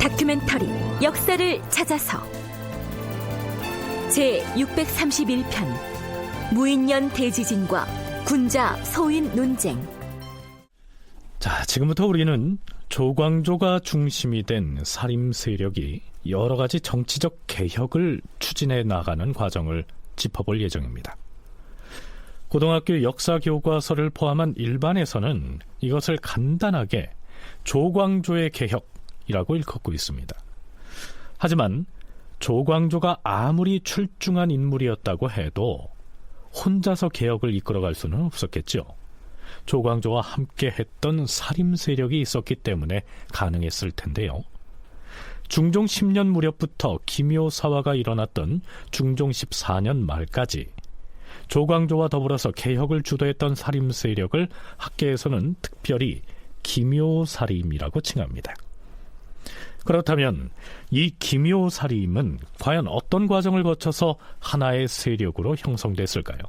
다큐멘터리 역사를 찾아서 제631편 무인년 대지진과 군자 소인 논쟁. 자, 지금부터 우리는 조광조가 중심이 된 사림 세력이 여러 가지 정치적 개혁을 추진해 나가는 과정을 짚어볼 예정입니다. 고등학교 역사 교과서를 포함한 일반에서는 이것을 간단하게 조광조의 개혁이라고 일컫고 있습니다. 하지만 조광조가 아무리 출중한 인물이었다고 해도 혼자서 개혁을 이끌어갈 수는 없었겠죠. 조광조와 함께 했던 사림 세력이 있었기 때문에 가능했을 텐데요. 중종 10년 무렵부터 기묘사화가 일어났던 중종 14년 말까지 조광조와 더불어서 개혁을 주도했던 사림 세력을 학계에서는 특별히 기묘사림이라고 칭합니다. 그렇다면 이 기묘사림은 과연 어떤 과정을 거쳐서 하나의 세력으로 형성됐을까요?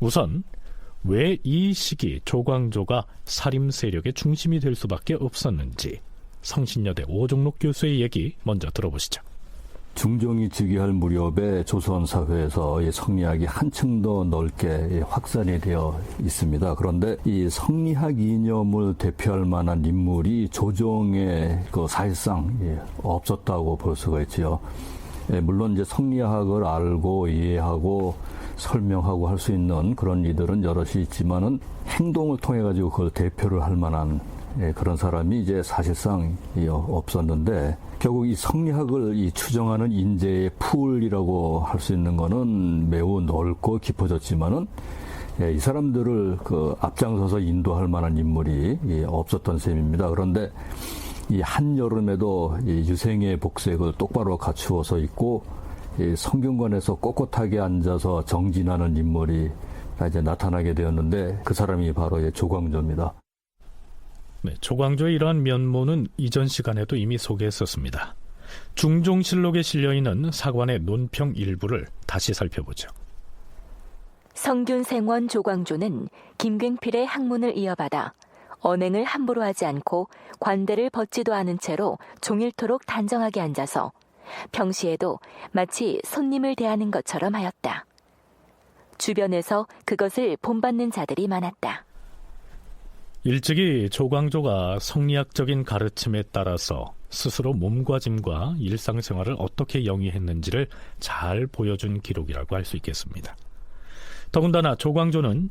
우선 왜 이 시기 조광조가 사림 세력의 중심이 될 수밖에 없었는지 성신여대 오종록 교수의 얘기 먼저 들어보시죠. 중종이 즉위할 무렵에 조선 사회에서 이 성리학이 한층 더 넓게 확산이 되어 있습니다. 그런데 이 성리학 이념을 대표할 만한 인물이 조정에 사실상 없었다고 볼 수가 있지요. 물론 이제 성리학을 알고 이해하고 설명하고 할 수 있는 그런 이들은 여럿이 있지만은 행동을 통해 가지고 그걸 대표를 할 만한 그런 사람이 이제 사실상 없었는데, 결국 이 성리학을 추정하는 인재의 풀이라고 할 수 있는 거는 매우 넓고 깊어졌지만은 이 사람들을 앞장서서 인도할 만한 인물이 없었던 셈입니다. 그런데 이 한여름에도 유생의 복색을 똑바로 갖추어서 입고 성균관에서 꼿꼿하게 앉아서 정진하는 인물이 이제 나타나게 되었는데, 그 사람이 바로 조광조입니다. 네, 조광조의 이러한 면모는 이전 시간에도 이미 소개했었습니다. 중종실록에 실려있는 사관의 논평 일부를 다시 살펴보죠. 성균생원 조광조는 김굉필의 학문을 이어받아 언행을 함부로 하지 않고 관대를 벗지도 않은 채로 종일토록 단정하게 앉아서 평시에도 마치 손님을 대하는 것처럼 하였다. 주변에서 그것을 본받는 자들이 많았다. 일찍이 조광조가 성리학적인 가르침에 따라서 스스로 몸과짐과 일상생활을 어떻게 영위했는지를 잘 보여준 기록이라고 할 수 있겠습니다. 더군다나 조광조는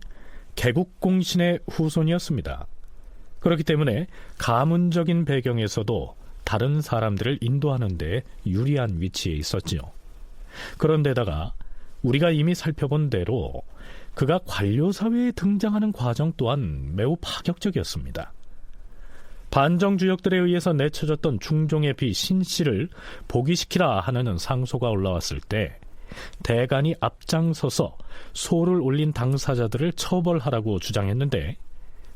개국공신의 후손이었습니다. 그렇기 때문에 가문적인 배경에서도 다른 사람들을 인도하는 데 유리한 위치에 있었지요. 그런데다가 우리가 이미 살펴본 대로 그가 관료사회에 등장하는 과정 또한 매우 파격적이었습니다. 반정주역들에 의해서 내쳐졌던 중종의 비 신씨를 복위시키라 하는 상소가 올라왔을 때 대간이 앞장서서 소를 올린 당사자들을 처벌하라고 주장했는데,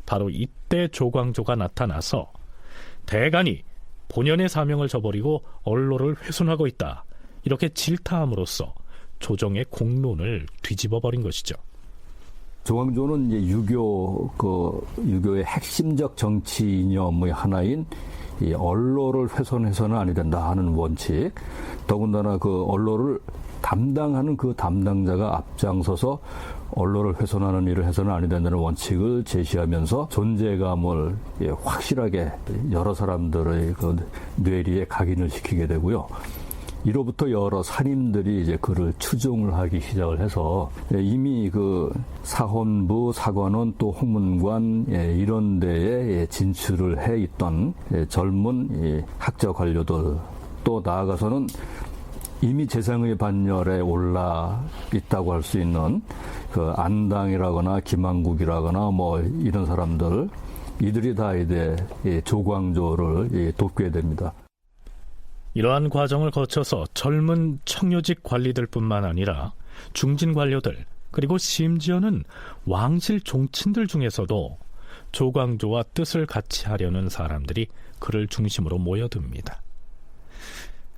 바로 이때 조광조가 나타나서 대간이 본연의 사명을 저버리고 언로를 훼손하고 있다, 이렇게 질타함으로써 조정의 공론을 뒤집어버린 것이죠. 조광조는 이제 유교의 핵심적 정치 이념의 하나인 이 언로를 훼손해서는 아니 된다 하는 원칙, 더군다나 그 언로를 담당하는 그 담당자가 앞장서서 언로를 훼손하는 일을 해서는 아니 된다는 원칙을 제시하면서 존재감을 확실하게 여러 사람들의 그 뇌리에 각인을 시키게 되고요. 이로부터 여러 사림들이 이제 그를 추종을 하기 시작을 해서 이미 그 사헌부, 사관원, 또 홍문관 이런 데에 진출을 해 있던 젊은 학자 관료들, 또 나아가서는 이미 재상의 반열에 올라 있다고 할 수 있는 그 안당이라거나 김한국이라거나 뭐 이런 사람들, 이들이 다 이제 조광조를 돕게 됩니다. 이러한 과정을 거쳐서 젊은 청요직 관리들뿐만 아니라 중진 관료들, 그리고 심지어는 왕실 종친들 중에서도 조광조와 뜻을 같이 하려는 사람들이 그를 중심으로 모여듭니다.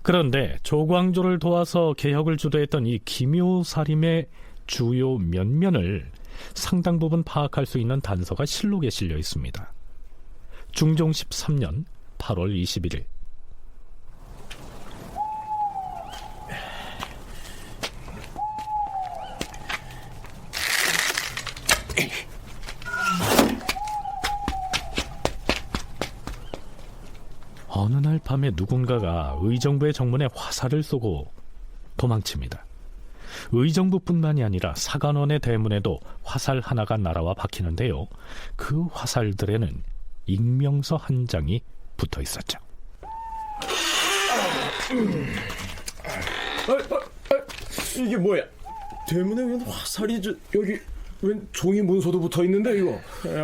그런데 조광조를 도와서 개혁을 주도했던 이 기묘사림의 주요 면면을 상당 부분 파악할 수 있는 단서가 실록에 실려 있습니다. 중종 13년 8월 21일 어느 날 밤에 누군가가 의정부의 정문에 화살을 쏘고 도망칩니다. 의정부뿐만이 아니라 사간원의 대문에도 화살 하나가 날아와 박히는데요. 그 화살들에는 익명서 한 장이 붙어 있었죠. 이게 뭐야? 대문에 웬 화살이 여기 웬 종이 문서도 붙어 있는데 이거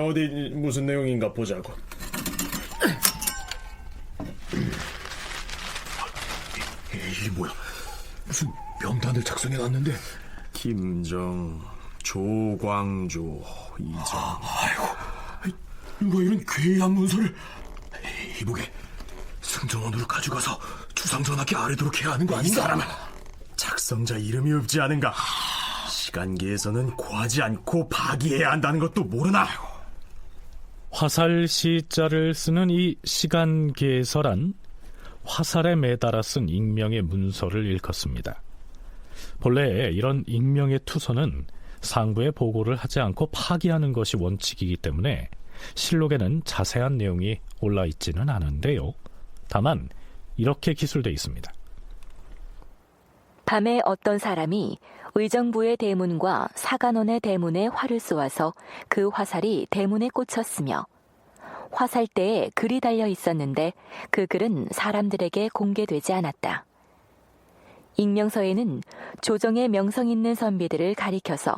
어디 무슨 내용인가 보자고. 이게 뭐야? 무슨 명단을 작성해 놨는데 김정, 조광조, 이정. 아이고, 누가 이런 괴이한 문서를 이보게 승정원으로 가져가서 주상전하께 아뢰도록 해야 하는 거 아닌가? 이 사람아, 작성자 이름이 없지 않은가? 시간계에서는 고하지 않고 파기해야 한다는 것도 모르나? 화살 시자를 쓰는 이 시간계서란 화살에 매달아 쓴 익명의 문서를 일컫습니다. 본래 이런 익명의 투서는 상부에 보고를 하지 않고 파기하는 것이 원칙이기 때문에 실록에는 자세한 내용이 올라 있지는 않은데요. 다만 이렇게 기술되어 있습니다. 밤에 어떤 사람이 의정부의 대문과 사간원의 대문에 활을 쏘아서 그 화살이 대문에 꽂혔으며 화살대에 글이 달려 있었는데 그 글은 사람들에게 공개되지 않았다. 익명서에는 조정의 명성 있는 선비들을 가리켜서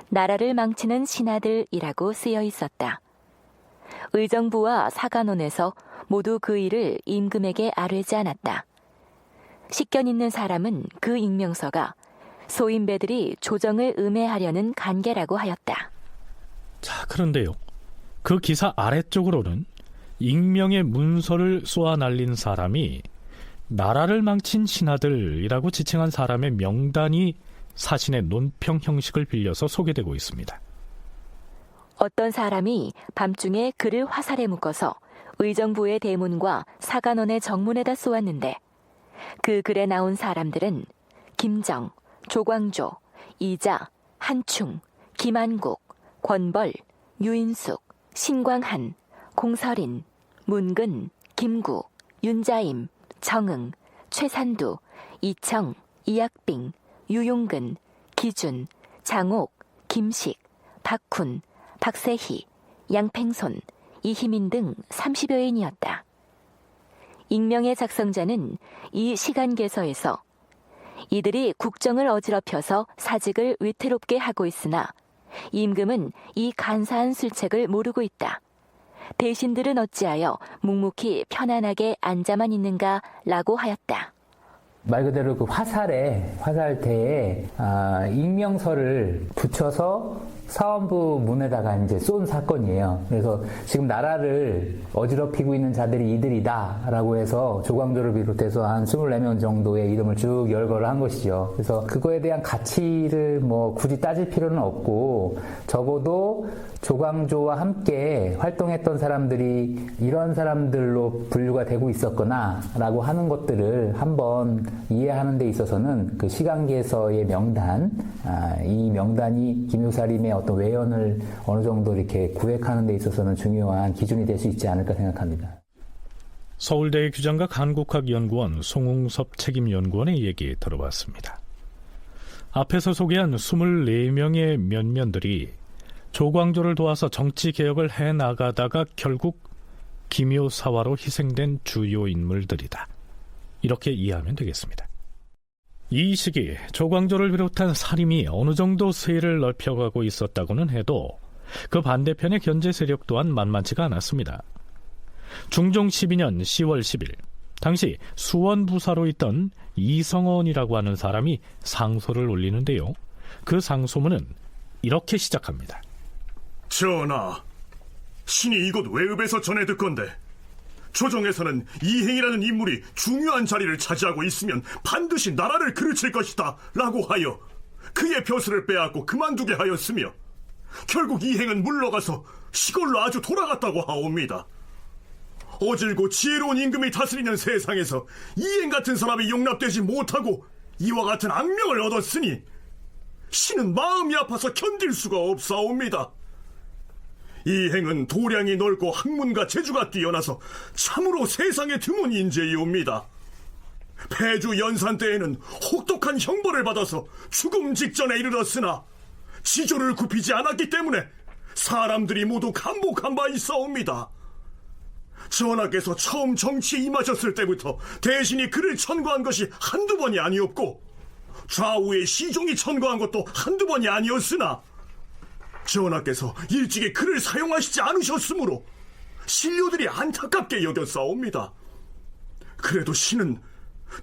나라를 망치는 신하들이라고 쓰여 있었다. 의정부와 사간원에서 모두 그 일을 임금에게 아뢰지 않았다. 식견 있는 사람은 그 익명서가 소인배들이 조정을 음해하려는 간계라고 하였다. 자, 그런데요. 그 기사 아래쪽으로는 익명의 문서를 쏘아 날린 사람이 나라를 망친 신하들이라고 지칭한 사람의 명단이 사신의 논평 형식을 빌려서 소개되고 있습니다. 어떤 사람이 밤중에 글을 화살에 묶어서 의정부의 대문과 사간원의 정문에다 쏘았는데 그 글에 나온 사람들은 김정, 조광조, 이자, 한충, 김한국, 권벌, 유인숙, 신광한, 공설인, 문근, 김구, 윤자임, 정응, 최산두, 이청, 이학빙, 유용근, 기준, 장옥, 김식, 박훈, 박세희, 양팽손, 이희민 등 30여인이었다. 익명의 작성자는 이 시간계서에서 이들이 국정을 어지럽혀서 사직을 위태롭게 하고 있으나 임금은 이 간사한 술책을 모르고 있다. 대신들은 어찌하여 묵묵히 편안하게 앉아만 있는가 라고 하였다. 말 그대로 그 화살대에 익명서를 붙여서 사원부 문에다가 이제 쏜 사건이에요. 그래서 지금 나라를 어지럽히고 있는 자들이 이들이다라고 해서 조광조를 비롯해서 한 24명 정도의 이름을 쭉 열거를 한 것이죠. 그래서 그거에 대한 가치를 뭐 굳이 따질 필요는 없고 적어도 조광조와 함께 활동했던 사람들이 이런 사람들로 분류가 되고 있었거나라고 하는 것들을 한번 이해하는 데 있어서는 그 시간계서의 명단, 이 명단이 김효사림의 어떤 외연을 어느 정도 이렇게 구획하는 데 있어서는 중요한 기준이 될 수 있지 않을까 생각합니다. 서울대 규장각 한국학연구원 송웅섭 책임연구원의 얘기 들어봤습니다. 앞에서 소개한 24명의 면면들이 조광조를 도와서 정치개혁을 해나가다가 결국 김효사화로 희생된 주요 인물들이다. 이렇게 이해하면 되겠습니다. 이 시기 조광조를 비롯한 살인이 어느 정도 세를 넓혀가고 있었다고는 해도 그 반대편의 견제 세력 또한 만만치가 않았습니다. 중종 12년 10월 10일 당시 수원부사로 있던 이성원이라고 하는 사람이 상소를 올리는데요. 그 상소문은 이렇게 시작합니다. 전하, 신이 이곳 외읍에서 전해 듣건대 조정에서는 이행이라는 인물이 중요한 자리를 차지하고 있으면 반드시 나라를 그르칠 것이다 라고 하여 그의 벼슬을 빼앗고 그만두게 하였으며 결국 이행은 물러가서 시골로 아주 돌아갔다고 하옵니다. 어질고 지혜로운 임금이 다스리는 세상에서 이행 같은 사람이 용납되지 못하고 이와 같은 악명을 얻었으니 신은 마음이 아파서 견딜 수가 없사옵니다. 이행은 도량이 넓고 학문과 재주가 뛰어나서 참으로 세상에 드문 인재이옵니다. 폐주 연산 때에는 혹독한 형벌을 받아서 죽음 직전에 이르렀으나 지조를 굽히지 않았기 때문에 사람들이 모두 감복한 바 있사옵니다. 전하께서 처음 정치에 임하셨을 때부터 대신이 그를 천거한 것이 한두 번이 아니었고 좌우에 시종이 천거한 것도 한두 번이 아니었으나 전하께서 일찍이 그를 사용하시지 않으셨으므로 신료들이 안타깝게 여겼사옵니다. 그래도 신은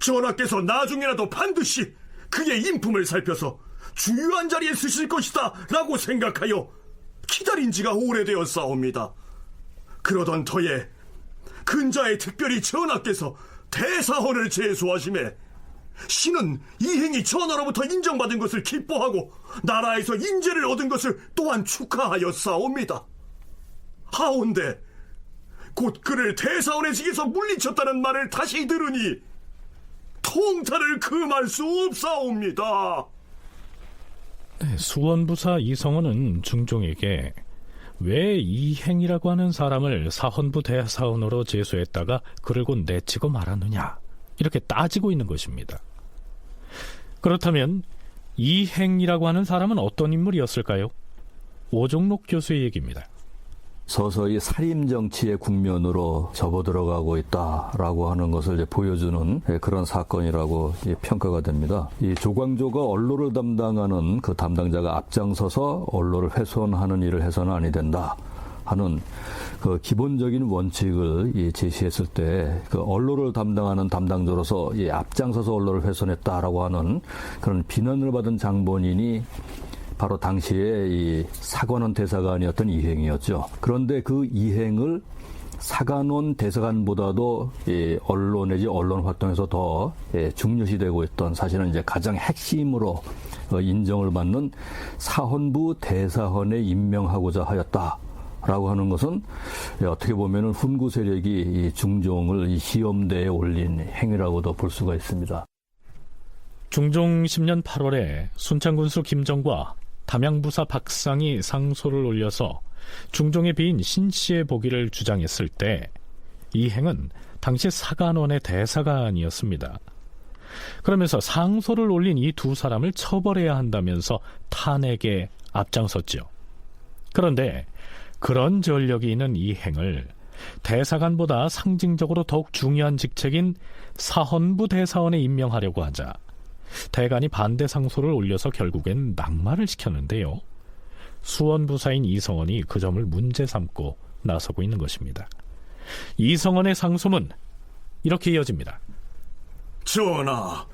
전하께서 나중에라도 반드시 그의 인품을 살펴서 중요한 자리에 쓰실 것이다 라고 생각하여 기다린 지가 오래되었사옵니다. 그러던 터에 근자에 특별히 전하께서 대사헌을 제수하심에 신은 이행이 전하로부터 인정받은 것을 기뻐하고 나라에서 인재를 얻은 것을 또한 축하하였사옵니다. 하온데 곧 그를 대사헌의 직에서 물리쳤다는 말을 다시 들으니 통탄을 금할 수 없사옵니다. 수원부사 이성원은 중종에게 왜 이행이라고 하는 사람을 사헌부 대사헌으로 제수했다가 그를 곧 내치고 말았느냐 이렇게 따지고 있는 것입니다. 그렇다면 이행이라고 하는 사람은 어떤 인물이었을까요? 오종록 교수의 얘기입니다. 서서히 살림 정치의 국면으로 접어들어가고 있다라고 하는 것을 이제 보여주는 그런 사건이라고 평가가 됩니다. 이 조광조가 언로를 담당하는 그 담당자가 앞장서서 언로를 훼손하는 일을 해서는 아니 된다 하는 그 기본적인 원칙을 제시했을 때 그 언로를 담당하는 담당자로서 앞장서서 언로를 훼손했다라고 하는 그런 비난을 받은 장본인이 바로 당시에 이 사관원 대사관이었던 이행이었죠. 그런데 그 이행을 사관원 대사관보다도 이 언론 내지 언론 활동에서 더 중요시되고 있던 사실은 이제 가장 핵심으로 인정을 받는 사헌부 대사헌에 임명하고자 하였다라고 하는 것은 어떻게 보면은 훈구 세력이 이 중종을 이 시험대에 올린 행위라고도 볼 수가 있습니다. 중종 10년 8월에 순창군수 김정과 담양부사 박상이 상소를 올려서 중종의 비인 신씨의 보기를 주장했을 때 이행은 당시 사관원의 대사관이었습니다. 그러면서 상소를 올린 이 두 사람을 처벌해야 한다면서 탄핵에 앞장섰죠. 그런데 그런 전력이 있는 이행을 대사관보다 상징적으로 더욱 중요한 직책인 사헌부 대사원에 임명하려고 하자 대간이 반대 상소를 올려서 결국엔 낙마를 시켰는데요. 수원부사인 이성원이 그 점을 문제 삼고 나서고 있는 것입니다. 이성원의 상소문 이렇게 이어집니다. 전하,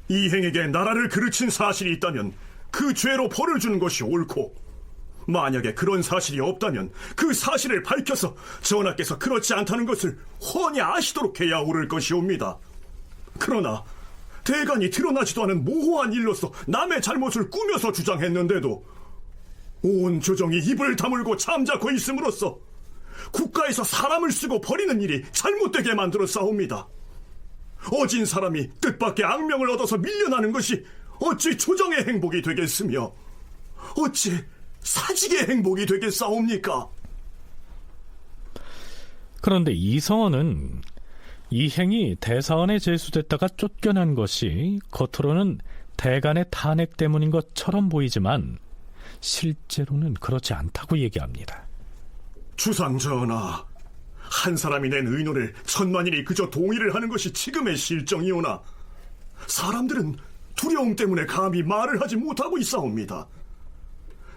이행에게 나라를 그르친 사실이 있다면 그 죄로 벌을 주는 것이 옳고 만약에 그런 사실이 없다면 그 사실을 밝혀서 전하께서 그렇지 않다는 것을 훤히 아시도록 해야 옳을 것이옵니다. 그러나 대간이 드러나지도 않은 모호한 일로서 남의 잘못을 꾸며서 주장했는데도 온 조정이 입을 다물고 잠자코 있음으로써 국가에서 사람을 쓰고 버리는 일이 잘못되게 만들어 싸웁니다. 어진 사람이 뜻밖의 악명을 얻어서 밀려나는 것이 어찌 조정의 행복이 되겠으며 어찌 사직의 행복이 되겠사옵니까? 그런데 이성원은 이행이 대사원에 제수됐다가 쫓겨난 것이 겉으로는 대간의 탄핵 때문인 것처럼 보이지만 실제로는 그렇지 않다고 얘기합니다. 주상전하, 한 사람이 낸 의논을 천만인이 그저 동의를 하는 것이 지금의 실정이오나 사람들은 두려움 때문에 감히 말을 하지 못하고 있사옵니다.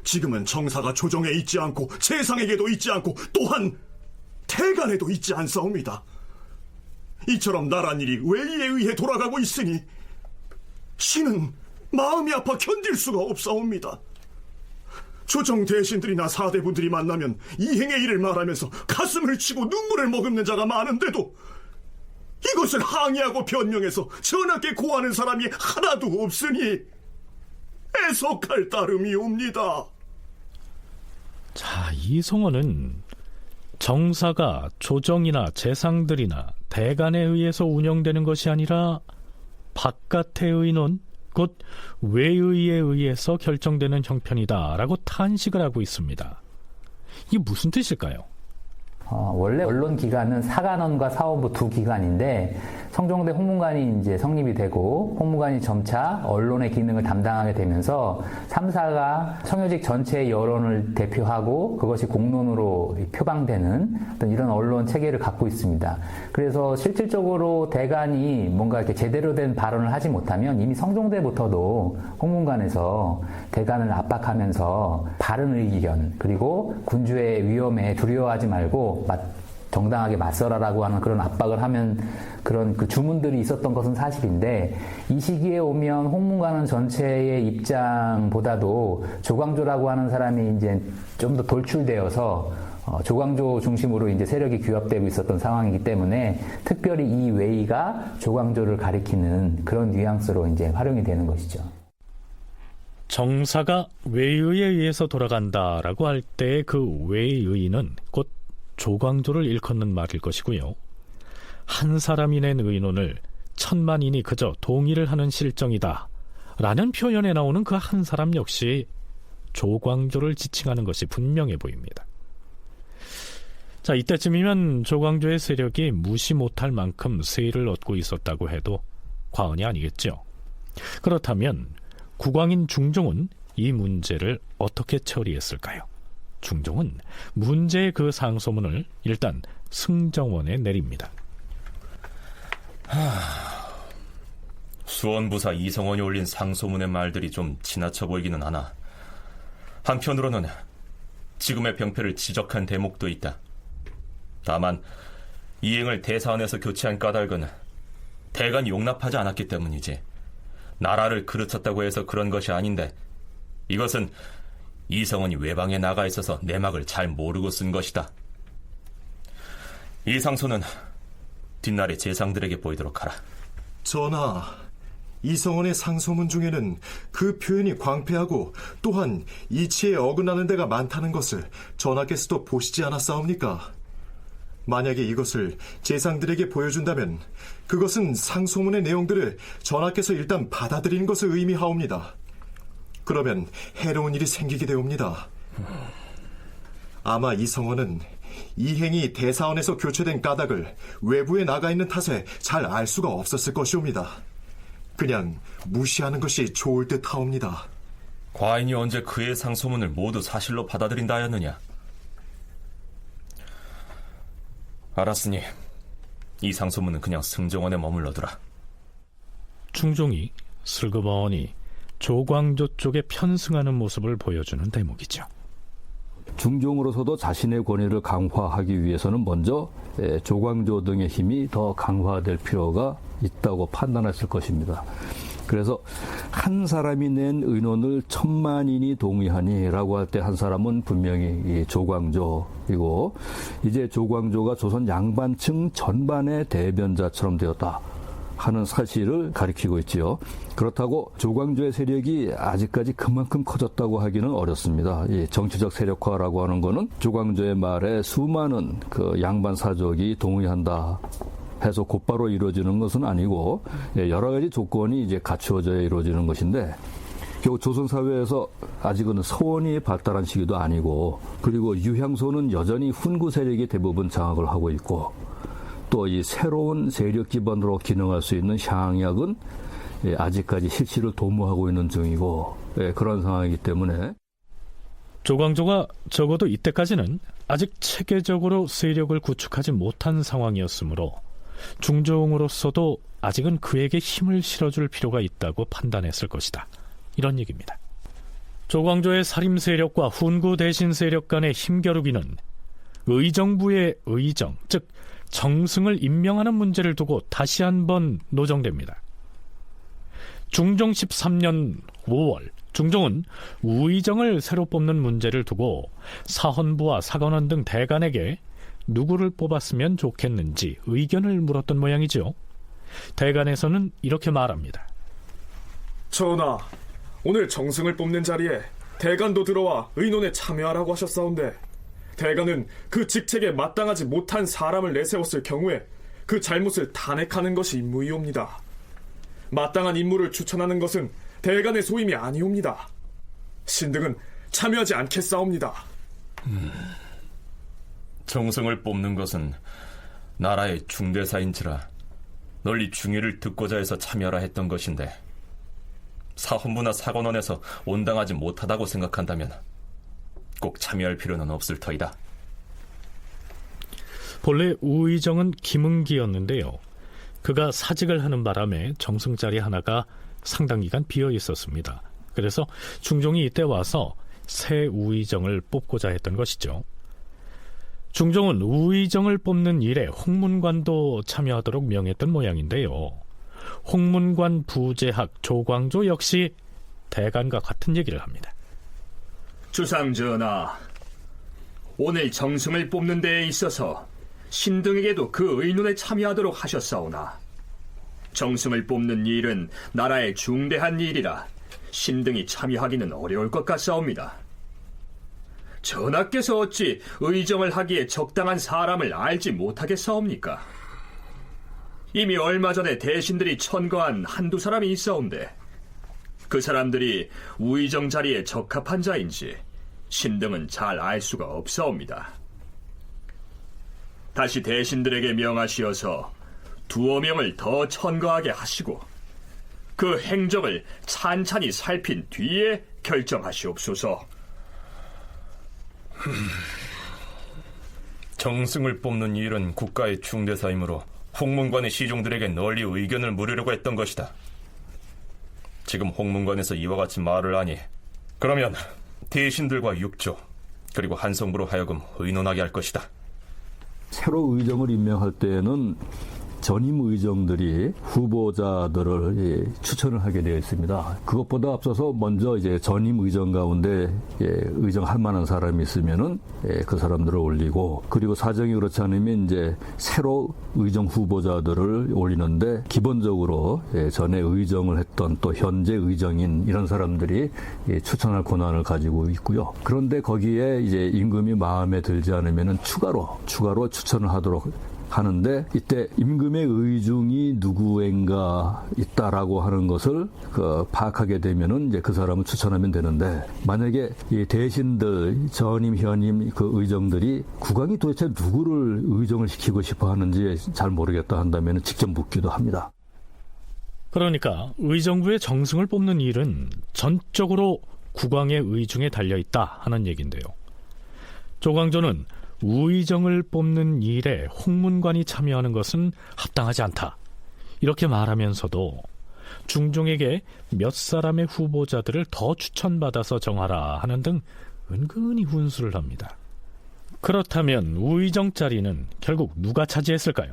지금은 정사가 조정에 있지 않고 세상에게도 있지 않고 또한 대간에도 있지 않사옵니다. 이처럼 나란 일이 외의에 의해 돌아가고 있으니 신은 마음이 아파 견딜 수가 없사옵니다. 조정 대신들이나 사대분들이 만나면 이행의 일을 말하면서 가슴을 치고 눈물을 머금는 자가 많은데도 이것을 항의하고 변명해서 전하께 고하는 사람이 하나도 없으니 애석할 따름이옵니다. 자, 이성원은 정사가 조정이나 재상들이나 대간에 의해서 운영되는 것이 아니라 바깥의 의논, 곧 외의에 의해서 결정되는 형편이다라고 탄식을 하고 있습니다. 이게 무슨 뜻일까요? 원래 언론 기관은 사관원과 사원부 두 기관인데 성종대 홍문관이 이제 성립이 되고 홍문관이 점차 언론의 기능을 담당하게 되면서 3사가 청요직 전체의 여론을 대표하고 그것이 공론으로 표방되는 어떤 이런 언론 체계를 갖고 있습니다. 그래서 실질적으로 대간이 뭔가 이렇게 제대로 된 발언을 하지 못하면 이미 성종대부터도 홍문관에서 대간을 압박하면서 바른 의견 그리고 군주의 위험에 두려워하지 말고 정당하게 맞서라라고 하는 그런 압박을 하면 그런 그 주문들이 있었던 것은 사실인데 이 시기에 오면 홍문관은 전체의 입장보다도 조광조라고 하는 사람이 이제 좀 더 돌출되어서 조광조 중심으로 이제 세력이 규합되고 있었던 상황이기 때문에 특별히 이 웨이가 조광조를 가리키는 그런 뉘앙스로 이제 활용이 되는 것이죠. 정사가 웨이에 의해서 돌아간다라고 할 때 그 웨이는 곧 조광조를 일컫는 말일 것이고요. 한 사람이 낸 의논을 천만인이 그저 동의를 하는 실정이다 라는 표현에 나오는 그 한 사람 역시 조광조를 지칭하는 것이 분명해 보입니다. 자, 이때쯤이면 조광조의 세력이 무시 못할 만큼 세를 얻고 있었다고 해도 과언이 아니겠죠. 그렇다면 국왕인 중종은 이 문제를 어떻게 처리했을까요? 중종은 문제의 그 상소문을 일단 승정원에 내립니다. 수원부사 이성원이 올린 상소문의 말들이 좀 지나쳐 보이기는 하나 한편으로는 지금의 병폐를 지적한 대목도 있다. 다만 이행을 대사원에서 교체한 까닭은 대간이 용납하지 않았기 때문이지 나라를 그르쳤다고 해서 그런 것이 아닌데 이것은 이성원이 외방에 나가 있어서 내막을 잘 모르고 쓴 것이다. 이 상소는 뒷날에 재상들에게 보이도록 하라. 전하, 이성원의 상소문 중에는 그 표현이 광패하고 또한 이치에 어긋나는 데가 많다는 것을 전하께서도 보시지 않았사옵니까? 만약에 이것을 재상들에게 보여준다면 그것은 상소문의 내용들을 전하께서 일단 받아들이는 것을 의미하옵니다. 그러면 해로운 일이 생기게 되옵니다. 아마 이성원은 이행이 대사원에서 교체된 까닭을 외부에 나가 있는 탓에 잘 알 수가 없었을 것이옵니다. 그냥 무시하는 것이 좋을 듯하옵니다. 과인이 언제 그의 상소문을 모두 사실로 받아들인다 하였느냐? 알았으니 이 상소문은 그냥 승정원에 머물러두라. 중종이 슬그머니 조광조 쪽에 편승하는 모습을 보여주는 대목이죠. 중종으로서도 자신의 권위를 강화하기 위해서는 먼저 조광조 등의 힘이 더 강화될 필요가 있다고 판단했을 것입니다. 그래서 한 사람이 낸 의논을 천만인이 동의하니라고 할 때 한 사람은 분명히 이 조광조이고 이제 조광조가 조선 양반층 전반의 대변자처럼 되었다 하는 사실을 가리키고 있지요. 그렇다고 조광조의 세력이 아직까지 그만큼 커졌다고 하기는 어렵습니다. 이 정치적 세력화라고 하는 거는 조광조의 말에 수많은 그 양반 사족이 동의한다 해서 곧바로 이루어지는 것은 아니고 여러 가지 조건이 이제 갖추어져야 이루어지는 것인데 결국 조선 사회에서 아직은 서원이 발달한 시기도 아니고 그리고 유향소는 여전히 훈구 세력이 대부분 장악을 하고 있고 또 이 새로운 세력 기반으로 기능할 수 있는 향약은 아직까지 실시를 도모하고 있는 중이고 그런 상황이기 때문에 조광조가 적어도 이때까지는 아직 체계적으로 세력을 구축하지 못한 상황이었으므로 중종으로서도 아직은 그에게 힘을 실어줄 필요가 있다고 판단했을 것이다. 이런 얘기입니다. 조광조의 살림 세력과 훈구 대신 세력 간의 힘겨루기는 의정부의 의정, 즉 정승을 임명하는 문제를 두고 다시 한번 노정됩니다. 중종 13년 5월 중종은 우의정을 새로 뽑는 문제를 두고 사헌부와 사관원 등 대간에게 누구를 뽑았으면 좋겠는지 의견을 물었던 모양이죠. 대간에서는 이렇게 말합니다. 전하, 오늘 정승을 뽑는 자리에 대간도 들어와 의논에 참여하라고 하셨사온데 대간은 그 직책에 마땅하지 못한 사람을 내세웠을 경우에 그 잘못을 탄핵하는 것이 임무이옵니다. 마땅한 인물을 추천하는 것은 대간의 소임이 아니옵니다. 신등은 참여하지 않겠사옵니다. 정승을 뽑는 것은 나라의 중대사인지라 널리 중의를 듣고자 해서 참여라 했던 것인데 사헌부나 사관원에서 온당하지 못하다고 생각한다면 꼭 참여할 필요는 없을 터이다. 본래 우의정은 김응기였는데요. 그가 사직을 하는 바람에 정승자리 하나가 상당 기간 비어 있었습니다. 그래서 중종이 이때 와서 새 우의정을 뽑고자 했던 것이죠. 중종은 우의정을 뽑는 일에 홍문관도 참여하도록 명했던 모양인데요. 홍문관 부제학 조광조 역시 대간과 같은 얘기를 합니다. 주상전하, 오늘 정승을 뽑는 데에 있어서 신등에게도 그 의논에 참여하도록 하셨사오나 정승을 뽑는 일은 나라의 중대한 일이라 신등이 참여하기는 어려울 것 같사옵니다. 전하께서 어찌 의정을 하기에 적당한 사람을 알지 못하겠사옵니까? 이미 얼마 전에 대신들이 천거한 한두 사람이 있사온데 그 사람들이 우의정 자리에 적합한 자인지 신등은 잘 알 수가 없사옵니다. 다시 대신들에게 명하시어서 두어 명을 더 천거하게 하시고 그 행적을 찬찬히 살핀 뒤에 결정하시옵소서. 정승을 뽑는 일은 국가의 중대사이므로 홍문관의 시종들에게 널리 의견을 물으려고 했던 것이다. 지금 홍문관에서 이와 같이 말을 하니 그러면 대신들과 육조 그리고 한성부로 하여금 의논하게 할 것이다. 새로 의정을 임명할 때에는 전임 의정들이 후보자들을 추천을 하게 되어 있습니다. 그것보다 앞서서 먼저 이제 전임 의정 가운데 의정할 만한 사람이 있으면은 그 사람들을 올리고, 그리고 사정이 그렇지 않으면 이제 새로 의정 후보자들을 올리는데 기본적으로 전에 의정을 했던 또 현재 의정인 이런 사람들이 추천할 권한을 가지고 있고요. 그런데 거기에 이제 임금이 마음에 들지 않으면은 추가로 추천을 하도록 하는데, 이때 임금의 의중이 누구인가 있다라고 하는 것을 파악하게 되면은 이제 그 사람을 추천하면 되는데, 만약에 이 대신들 전임 현임 그 의정들이 국왕이 도대체 누구를 의정을 시키고 싶어 하는지 잘 모르겠다 한다면 직접 묻기도 합니다. 그러니까 의정부의 정승을 뽑는 일은 전적으로 국왕의 의중에 달려있다 하는 얘기인데요. 조광조는 우의정을 뽑는 일에 홍문관이 참여하는 것은 합당하지 않다, 이렇게 말하면서도 중종에게 몇 사람의 후보자들을 더 추천받아서 정하라 하는 등 은근히 훈수를 합니다. 그렇다면 우의정 자리는 결국 누가 차지했을까요?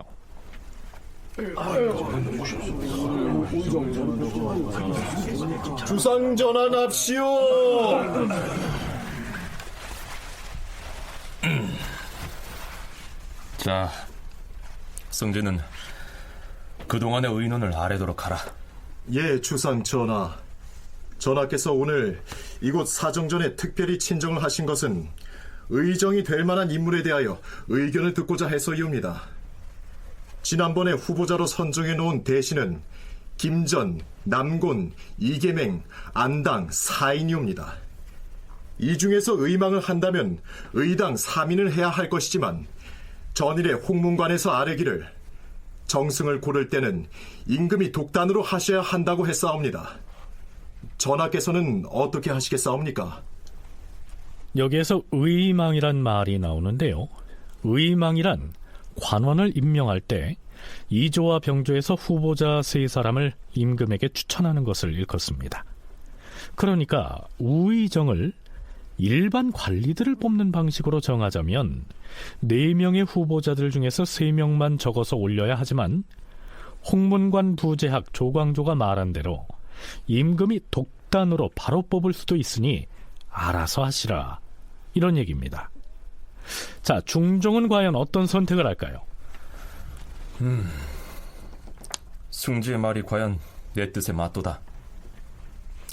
주상전환합시오. 자, 승진은 그동안의 의논을 아래도록 하라. 예, 주상전하. 전하께서 오늘 이곳 사정전에 특별히 친정을 하신 것은 의정이 될 만한 인물에 대하여 의견을 듣고자 해서이옵니다. 지난번에 후보자로 선정해 놓은 대신은 김전, 남곤, 이계맹, 안당 4인이옵니다. 이 중에서 의망을 한다면 의당 3인을 해야 할 것이지만 전일에 홍문관에서 아뢰기를 정승을 고를 때는 임금이 독단으로 하셔야 한다고 했사옵니다. 전하께서는 어떻게 하시겠사옵니까? 여기에서 의망이란 말이 나오는데요. 의망이란 관원을 임명할 때 이조와 병조에서 후보자 3사람을 임금에게 추천하는 것을 일컫습니다. 그러니까 우의정을 일반 관리들을 뽑는 방식으로 정하자면 4명의 후보자들 중에서 3명만 적어서 올려야 하지만 홍문관 부제학 조광조가 말한 대로 임금이 독단으로 바로 뽑을 수도 있으니 알아서 하시라, 이런 얘기입니다. 자, 중종은 과연 어떤 선택을 할까요? 승지의 말이 과연 내 뜻에 맞도다.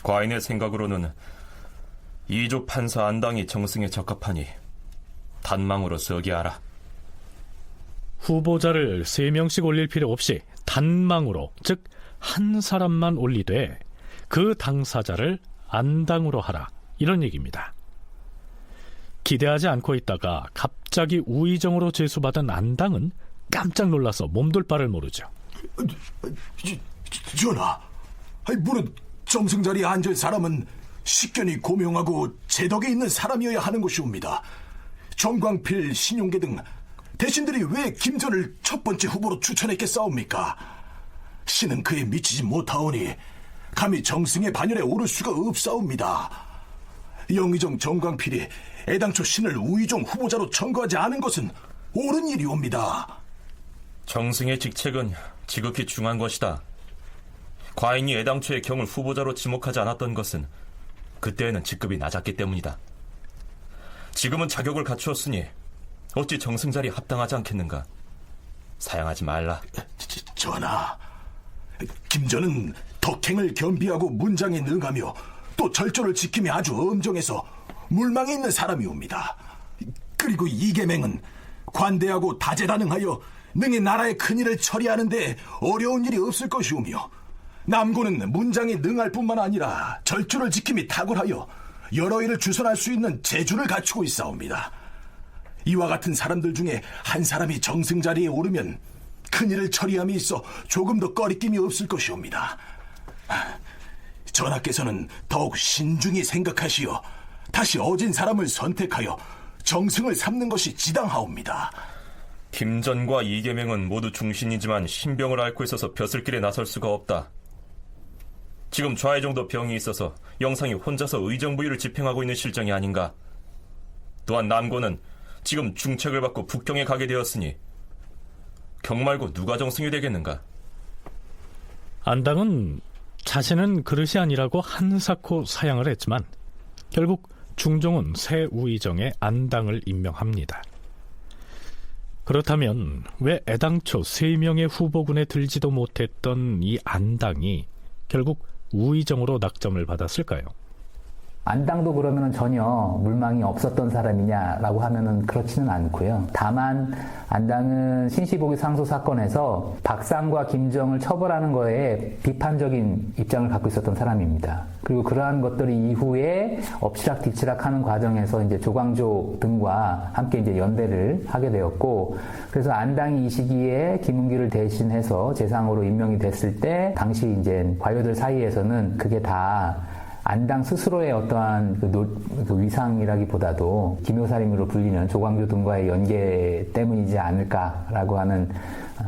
과인의 생각으로는 이조 판사 안당이 정승에 적합하니 단망으로 서기하라. 후보자를 3명씩 올릴 필요 없이 단망으로, 즉 한 사람만 올리되 그 당사자를 안당으로 하라, 이런 얘기입니다. 기대하지 않고 있다가 갑자기 우의정으로 제수받은 안당은 깜짝 놀라서 몸둘 바를 모르죠. 전하, 무릇 정승자리에 앉을 사람은 식견이 고명하고 제덕에 있는 사람이어야 하는 것이옵니다. 정광필, 신용계 등 대신들이 왜 김전을 첫 번째 후보로 추천했겠사옵니까? 신은 그에 미치지 못하오니 감히 정승의 반열에 오를 수가 없사옵니다. 영의정 정광필이 애당초 신을 우의정 후보자로 청구하지 않은 것은 옳은 일이옵니다. 정승의 직책은 지극히 중한 것이다. 과인이 애당초에 경을 후보자로 지목하지 않았던 것은 그때에는 직급이 낮았기 때문이다. 지금은 자격을 갖추었으니 어찌 정승자리에 합당하지 않겠는가? 사양하지 말라. 전하, 김전은 덕행을 겸비하고 문장에 능하며 또 절조를 지킴이 아주 엄정해서 물망에 있는 사람이옵니다. 그리고 이계맹은 관대하고 다재다능하여 능히 나라의 큰일을 처리하는데 어려운 일이 없을 것이오며, 남고는 문장에 능할 뿐만 아니라 절조를 지킴이 탁월하여 여러 일을 주선할 수 있는 재주를 갖추고 있사옵니다. 이와 같은 사람들 중에 한 사람이 정승자리에 오르면 큰일을 처리함에 있어 조금 더 꺼리낌이 없을 것이옵니다. 전하께서는 더욱 신중히 생각하시어 다시 어진 사람을 선택하여 정승을 삼는 것이 지당하옵니다. 김전과 이계명은 모두 중신이지만 신병을 앓고 있어서 벼슬길에 나설 수가 없다. 지금 좌의정도 병이 있어서 영상이 혼자서 의정부위를 집행하고 있는 실정이 아닌가. 또한 남고는 지금 중책을 받고 북경에 가게 되었으니 경 말고 누가 정승이 되겠는가. 안당은 자신은 그릇이 아니라고 한사코 사양을 했지만 결국 중종은 새 우의정에 안당을 임명합니다. 그렇다면 왜 애당초 3명의 후보군에 들지도 못했던 이 안당이 결국 우의정으로 낙점을 받았을까요? 안당도 그러면 전혀 물망이 없었던 사람이냐라고 하면은 그렇지는 않고요. 다만 안당은 신시보기 상소 사건에서 박상과 김정을 처벌하는 거에 비판적인 입장을 갖고 있었던 사람입니다. 그리고 그러한 것들이 이후에 엎치락뒤치락 하는 과정에서 이제 조광조 등과 함께 이제 연대를 하게 되었고, 그래서 안당이 이 시기에 김은기를 대신해서 재상으로 임명이 됐을 때 당시 이제 관료들 사이에서는 그게 다 안당 스스로의 어떠한 그 위상이라기보다도 김효사림으로 불리는 조광조 등과의 연계 때문이지 않을까라고 하는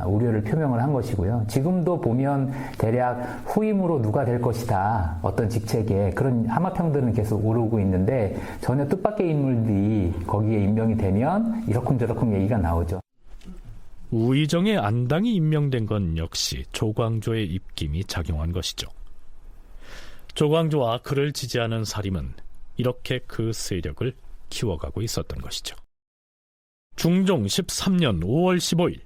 우려를 표명을 한 것이고요. 지금도 보면 대략 후임으로 누가 될 것이다, 어떤 직책에, 그런 하마평들은 계속 오르고 있는데 전혀 뜻밖의 인물들이 거기에 임명이 되면 이러쿵저러쿵 얘기가 나오죠. 우의정에 안당이 임명된 건 역시 조광조의 입김이 작용한 것이죠. 조광조와 그를 지지하는 사림은 이렇게 그 세력을 키워가고 있었던 것이죠. 중종 13년 5월 15일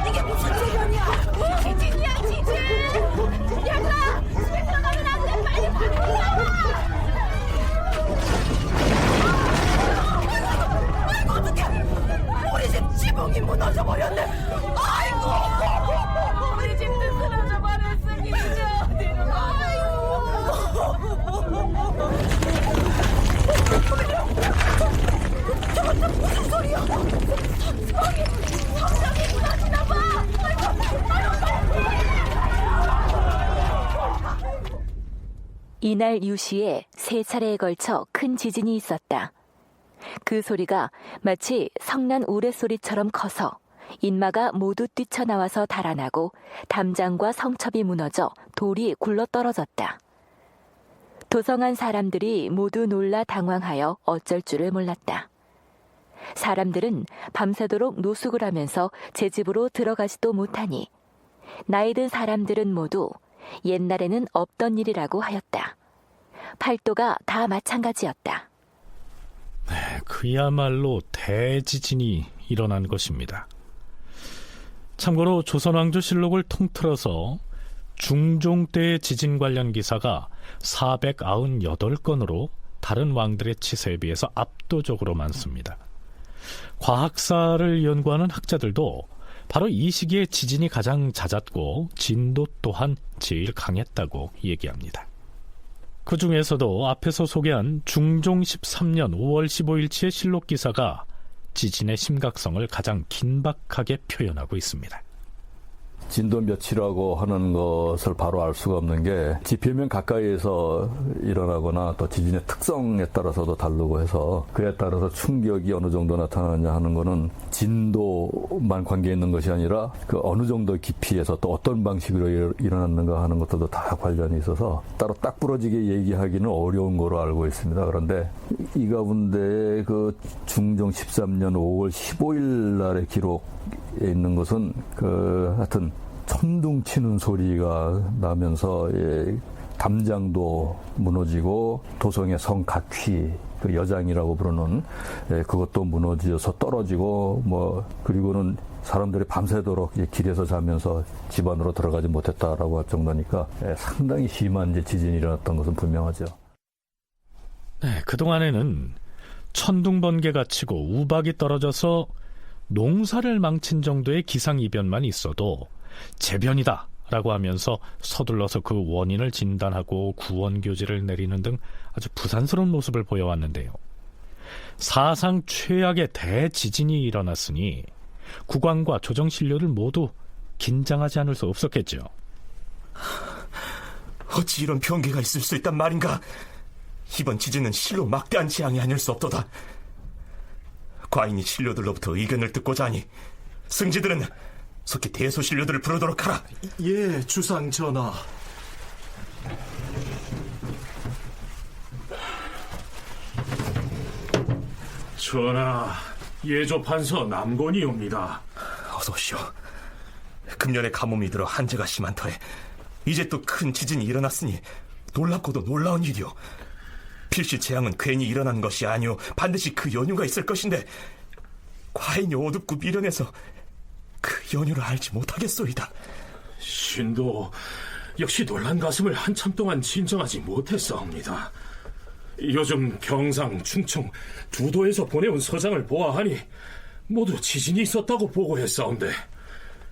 이게 무슨 소리야? 지진이야, 지진! 야가! 집에 들어가면 안 돼! 빨리 밖으로 나와! 아이고, 어떡해! 우리 집 지붕이 무너져 버렸네! 아이고! 우리 집도 쓰러져 버렸으니 이제 어디로 가요? 저것도 무슨 소리야? 성장이 무너지나 봐! 이날 유시에 3차례에 걸쳐 큰 지진이 있었다. 그 소리가 마치 성난 우레소리처럼 커서 인마가 모두 뛰쳐나와서 달아나고 담장과 성첩이 무너져 돌이 굴러떨어졌다. 도성한 사람들이 모두 놀라 당황하여 어쩔 줄을 몰랐다. 사람들은 밤새도록 노숙을 하면서 제 집으로 들어가지도 못하니 나이 든 사람들은 모두 옛날에는 없던 일이라고 하였다. 팔도가 다 마찬가지였다. 그야말로 대지진이 일어난 것입니다. 참고로 조선왕조실록을 통틀어서 중종 때의 지진 관련 기사가 498건으로 다른 왕들의 치세에 비해서 압도적으로 많습니다. 과학사를 연구하는 학자들도 바로 이 시기에 지진이 가장 잦았고 진도 또한 제일 강했다고 얘기합니다. 그 중에서도 앞에서 소개한 중종 13년 5월 15일치의 실록 기사가 지진의 심각성을 가장 긴박하게 표현하고 있습니다. 진도 몇이라고 하는 것을 바로 알 수가 없는 게 지표면 가까이에서 일어나거나 또 지진의 특성에 따라서도 다르고 해서 그에 따라서 충격이 어느 정도 나타나느냐 하는 거는 진도만 관계 있는 것이 아니라 그 어느 정도 깊이에서 또 어떤 방식으로 일어났는가 하는 것들도 다 관련이 있어서 따로 딱 부러지게 얘기하기는 어려운 거로 알고 있습니다. 그런데 이 가운데 그 중종 13년 5월 15일 날의 기록에 있는 것은 하여튼 천둥 치는 소리가 나면서 담장도 무너지고 도성의 성각휘 그 여장이라고 부르는 그것도 무너져서 떨어지고 그리고는 사람들이 밤새도록 길에서 자면서 집 안으로 들어가지 못했다라고 할 정도니까 상당히 심한 지진이 일어났던 것은 분명하죠. 네, 그동안에는 천둥 번개가 치고 우박이 떨어져서 농사를 망친 정도의 기상이변만 있어도 재변이다 라고 하면서 서둘러서 그 원인을 진단하고 구원교지를 내리는 등 아주 부산스러운 모습을 보여왔는데요. 사상 최악의 대지진이 일어났으니 국왕과 조정신료를 모두 긴장하지 않을 수 없었겠죠. 어찌 이런 변개가 있을 수 있단 말인가? 이번 지진은 실로 막대한 재앙이 아닐 수 없도다. 과인이 신료들로부터 의견을 듣고자 하니 승지들은 속히 대소신료들을 부르도록 하라. 예, 주상 전하. 전하, 예조판서 남곤이옵니다. 어서 오시오. 금년에 가뭄이 들어 한재가 심한 터에 이제 또 큰 지진이 일어났으니 놀랍고도 놀라운 일이오. 필시 재앙은 괜히 일어난 것이 아니오. 반드시 그 연유가 있을 것인데 과인이 어둡고 미련해서 그 연유를 알지 못하겠소이다. 신도 역시 놀란 가슴을 한참 동안 진정하지 못했사옵니다. 요즘 경상, 충청 두 도에서 보내온 서장을 보아하니 모두 지진이 있었다고 보고했사온데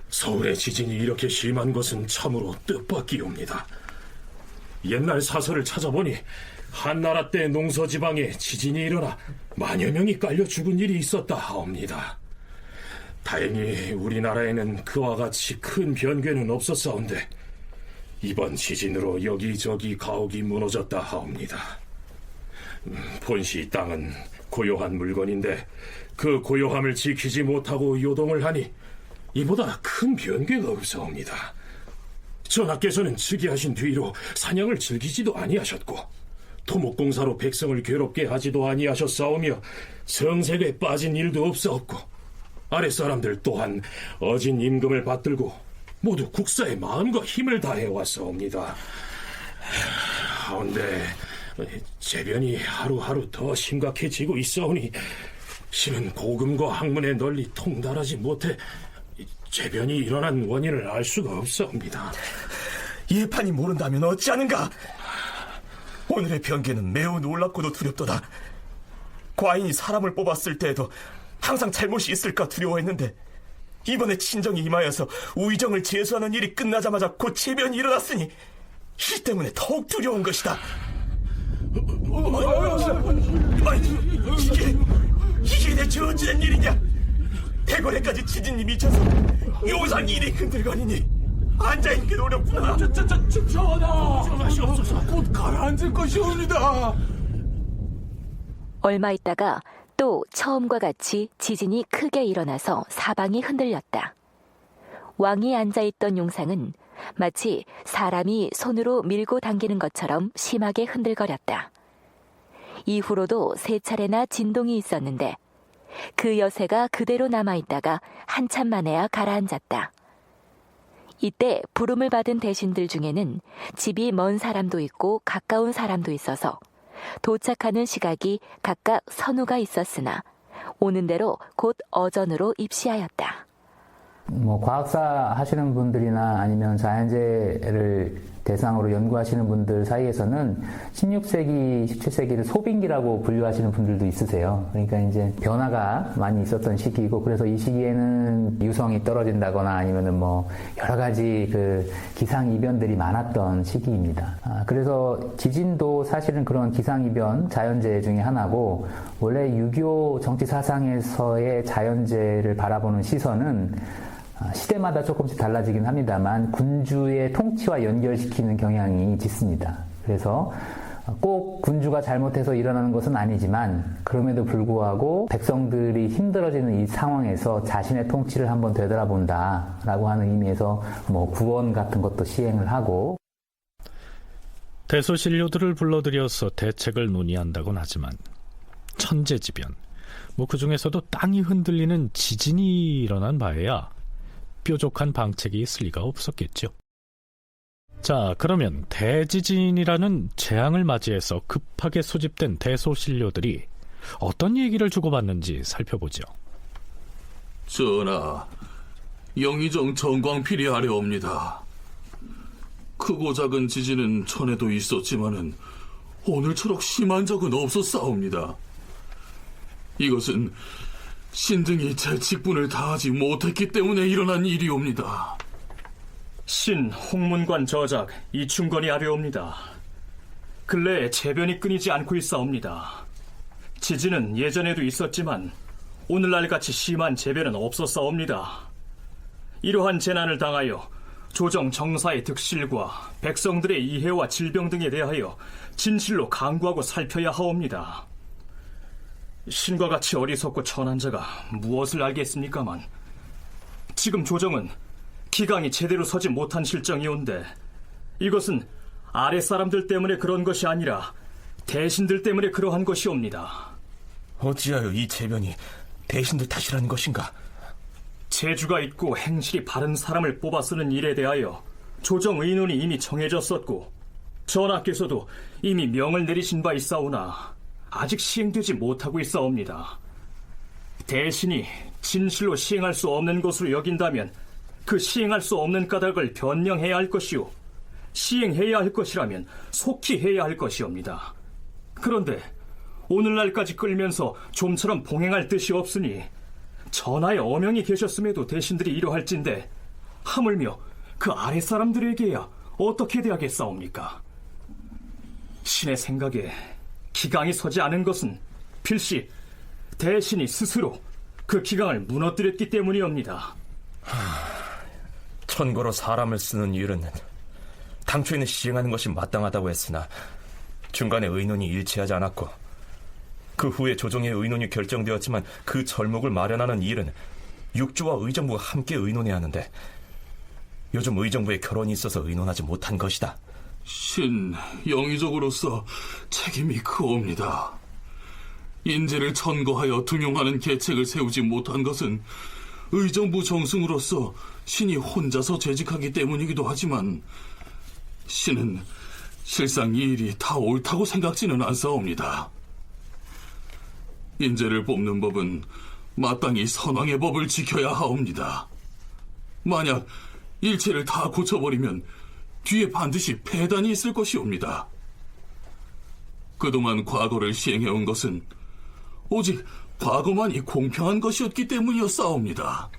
서울의 지진이 이렇게 심한 것은 참으로 뜻밖이옵니다. 옛날 사설을 찾아보니 한나라 때 농서지방에 지진이 일어나 만여 명이 깔려 죽은 일이 있었다 하옵니다. 다행히 우리나라에는 그와 같이 큰 변괴는 없었사온데 이번 지진으로 여기저기 가옥이 무너졌다 하옵니다. 본시 땅은 고요한 물건인데 그 고요함을 지키지 못하고 요동을 하니 이보다 큰 변괴가 없사옵니다. 전하께서는 즉위하신 뒤로 사냥을 즐기지도 아니하셨고 토목공사로 백성을 괴롭게 하지도 아니하셨사오며 성색에 빠진 일도 없사옵고 아랫사람들 또한 어진 임금을 받들고 모두 국사에 마음과 힘을 다해 왔사옵니다. 하온데 재변이 하루하루 더 심각해지고 있사오니 실은 고금과 학문에 널리 통달하지 못해 재변이 일어난 원인을 알 수가 없사옵니다. 예판이 모른다면 어찌하는가? 오늘의 변개는 매우 놀랍고도 두렵도다. 과인이 사람을 뽑았을 때에도 항상 잘못이 있을까 두려워했는데 이번에 친정이 임하여서 우의정을 제수하는 일이 끝나자마자 곧 재변이 일어났으니 이 때문에 더욱 두려운 것이다. 이게 대체 어찌된 일이냐? 대궐에까지 지진이 미쳐서 요상 일이 흔들거리니 앉아있기 어렵구나. 전하, 전하시옵소서. 곧 가라앉을 것이옵니다. 얼마 있다가 또 처음과 같이 지진이 크게 일어나서 사방이 흔들렸다. 왕이 앉아있던 용상은 마치 사람이 손으로 밀고 당기는 것처럼 심하게 흔들거렸다. 이후로도 3차례나 진동이 있었는데 그 여세가 그대로 남아있다가 한참 만에야 가라앉았다. 이때 부름을 받은 대신들 중에는 집이 먼 사람도 있고 가까운 사람도 있어서 도착하는 시각이 각각 선우가 있었으나 오는 대로 곧 어전으로 입시하였다. 과학사 하시는 분들이나 아니면 자연재해를 대상으로 연구하시는 분들 사이에서는 16세기, 17세기를 소빙기라고 분류하시는 분들도 있으세요. 그러니까 이제 변화가 많이 있었던 시기이고, 그래서 이 시기에는 유성이 떨어진다거나 아니면은 여러 가지 그 기상이변들이 많았던 시기입니다. 그래서 지진도 사실은 그런 기상이변, 자연재해 중에 하나고, 원래 유교 정치 사상에서의 자연재해를 바라보는 시선은 시대마다 조금씩 달라지긴 합니다만 군주의 통치와 연결시키는 경향이 짙습니다. 그래서 꼭 군주가 잘못해서 일어나는 것은 아니지만 그럼에도 불구하고 백성들이 힘들어지는 이 상황에서 자신의 통치를 한번 되돌아본다라고 하는 의미에서 구원 같은 것도 시행을 하고, 대소신료들을 불러들여서 대책을 논의한다곤 하지만 천재지변, 그 중에서도 땅이 흔들리는 지진이 일어난 바에야 뾰족한 방책이 있을 리가 없었겠죠. 자, 그러면 대지진이라는 재앙을 맞이해서 급하게 소집된 대소신료들이 어떤 얘기를 주고받는지 살펴보죠. 전하, 영의정 정광필이 아뢰옵니다. 크고 작은 지진은 전에도 있었지만은 오늘처럼 심한 적은 없었사옵니다. 이것은 신등이 제 직분을 다하지 못했기 때문에 일어난 일이옵니다. 신 홍문관 저작 이충건이 아뢰옵니다. 근래에 재변이 끊이지 않고 있사옵니다. 지진은 예전에도 있었지만 오늘날같이 심한 재변은 없었사옵니다. 이러한 재난을 당하여 조정 정사의 득실과 백성들의 이해와 질병 등에 대하여 진실로 강구하고 살펴야 하옵니다. 신과 같이 어리석고 천한 자가 무엇을 알겠습니까만, 지금 조정은 기강이 제대로 서지 못한 실정이온데 이것은 아랫사람들 때문에 그런 것이 아니라 대신들 때문에 그러한 것이옵니다. 어찌하여 이 재변이 대신들 탓이라는 것인가? 재주가 있고 행실이 바른 사람을 뽑아 쓰는 일에 대하여 조정 의논이 이미 정해졌었고 전하께서도 이미 명을 내리신 바 있사오나 아직 시행되지 못하고 있사옵니다. 대신이 진실로 시행할 수 없는 것으로 여긴다면 그 시행할 수 없는 까닭을 변명해야 할 것이요, 시행해야 할 것이라면 속히 해야 할 것이옵니다. 그런데 오늘날까지 끌면서 좀처럼 봉행할 뜻이 없으니 전하의 어명이 계셨음에도 대신들이 이러할진데 하물며 그 아랫사람들에게야 어떻게 대하겠사옵니까? 신의 생각에 기강이 서지 않은 것은 필시 대신이 스스로 그 기강을 무너뜨렸기 때문이옵니다. 천거로 사람을 쓰는 일은 당초에는 시행하는 것이 마땅하다고 했으나 중간에 의논이 일치하지 않았고 그 후에 조정의 의논이 결정되었지만 그 절목을 마련하는 일은 육주와 의정부가 함께 의논해야 하는데 요즘 의정부에 결혼이 있어서 의논하지 못한 것이다. 신 영의적으로서 책임이 크옵니다. 인재를 천거하여 등용하는 계책을 세우지 못한 것은 의정부 정승으로서 신이 혼자서 재직하기 때문이기도 하지만 신은 실상 이 일이 다 옳다고 생각지는 않사옵니다. 인재를 뽑는 법은 마땅히 선왕의 법을 지켜야 하옵니다. 만약 일체를 다 고쳐버리면 뒤에 반드시 폐단이 있을 것이옵니다. 그동안 과거를 시행해온 것은 오직 과거만이 공평한 것이었기 때문이었사옵니다.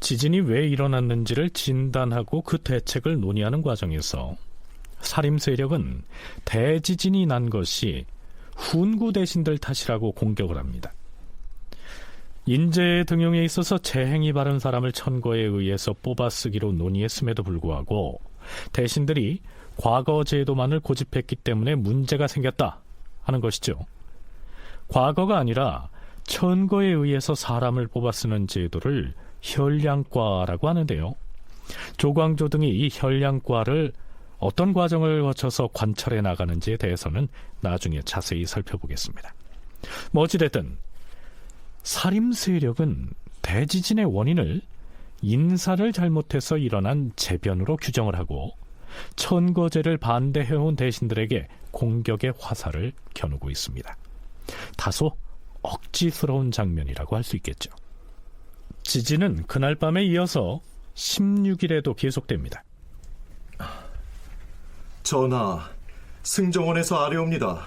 지진이 왜 일어났는지를 진단하고 그 대책을 논의하는 과정에서 사림 세력은 대지진이 난 것이 훈구 대신들 탓이라고 공격을 합니다. 인재 등용에 있어서 재행이 바른 사람을 천거에 의해서 뽑아쓰기로 논의했음에도 불구하고 대신들이 과거 제도만을 고집했기 때문에 문제가 생겼다 하는 것이죠. 과거가 아니라 천거에 의해서 사람을 뽑아쓰는 제도를 혈량과라고 하는데요. 조광조 등이 이 혈량과를 어떤 과정을 거쳐서 관철해 나가는지에 대해서는 나중에 자세히 살펴보겠습니다. 어찌됐든 사림 세력은 대지진의 원인을 인사를 잘못해서 일어난 재변으로 규정을 하고 천거제를 반대해온 대신들에게 공격의 화살을 겨누고 있습니다. 다소 억지스러운 장면이라고 할 수 있겠죠. 지진은 그날 밤에 이어서 16일에도 계속됩니다. 전하, 승정원에서 아뢰옵니다.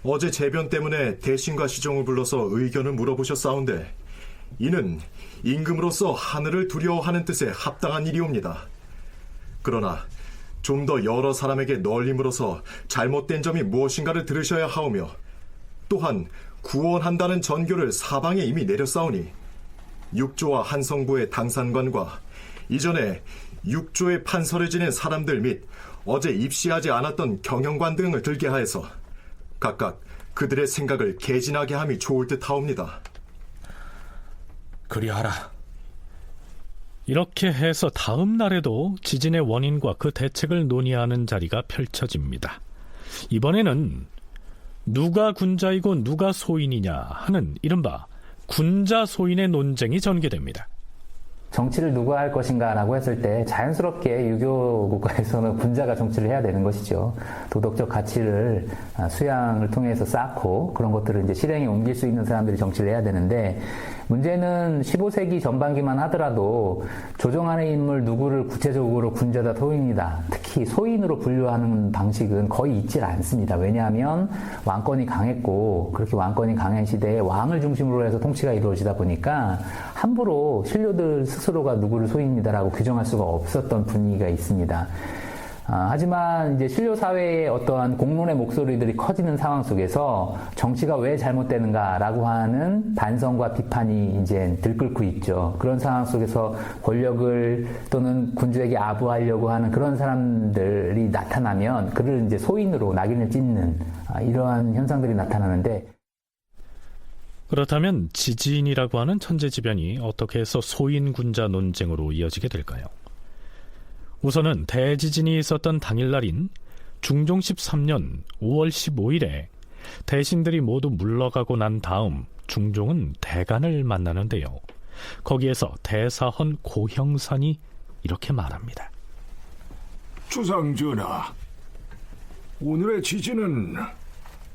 어제 재변 때문에 대신과 시종을 불러서 의견을 물어보셨사온데 이는 임금으로서 하늘을 두려워하는 뜻에 합당한 일이옵니다. 그러나 좀 더 여러 사람에게 널림으로써 잘못된 점이 무엇인가를 들으셔야 하오며 또한 구원한다는 전교를 사방에 이미 내렸사오니 육조와 한성부의 당산관과 이전에 육조의 판서를 지낸 사람들 및 어제 입시하지 않았던 경영관 등을 들게 하여서 각각 그들의 생각을 개진하게 함이 좋을 듯 하옵니다. 그리하라. 이렇게 해서 다음 날에도 지진의 원인과 그 대책을 논의하는 자리가 펼쳐집니다. 이번에는 누가 군자이고 누가 소인이냐 하는 이른바 군자 소인의 논쟁이 전개됩니다. 정치를 누가 할 것인가라고 했을 때 자연스럽게 유교 국가에서는 군자가 정치를 해야 되는 것이죠. 도덕적 가치를 수양을 통해서 쌓고 그런 것들을 이제 실행에 옮길 수 있는 사람들이 정치를 해야 되는데 문제는 15세기 전반기만 하더라도 조정하는 인물 누구를 구체적으로 군자다 소인이다. 특히 소인으로 분류하는 방식은 거의 있질 않습니다. 왜냐하면 왕권이 강했고 그렇게 왕권이 강한 시대에 왕을 중심으로 해서 통치가 이루어지다 보니까 함부로 신료들 스스로가 누구를 소인이다라고 규정할 수가 없었던 분위기가 있습니다. 하지만 이제 신료 사회의 어떠한 공론의 목소리들이 커지는 상황 속에서 정치가 왜 잘못되는가라고 하는 반성과 비판이 이제 들끓고 있죠. 그런 상황 속에서 권력을 또는 군주에게 아부하려고 하는 그런 사람들이 나타나면 그를 이제 소인으로 낙인을 찍는 이러한 현상들이 나타나는데 그렇다면 지진이라고 하는 천재지변이 어떻게 해서 소인군자 논쟁으로 이어지게 될까요? 우선은 대지진이 있었던 당일날인 중종 13년 5월 15일에 대신들이 모두 물러가고 난 다음 중종은 대간을 만나는데요. 거기에서 대사헌 고형산이 이렇게 말합니다. 주상전하, 오늘의 지진은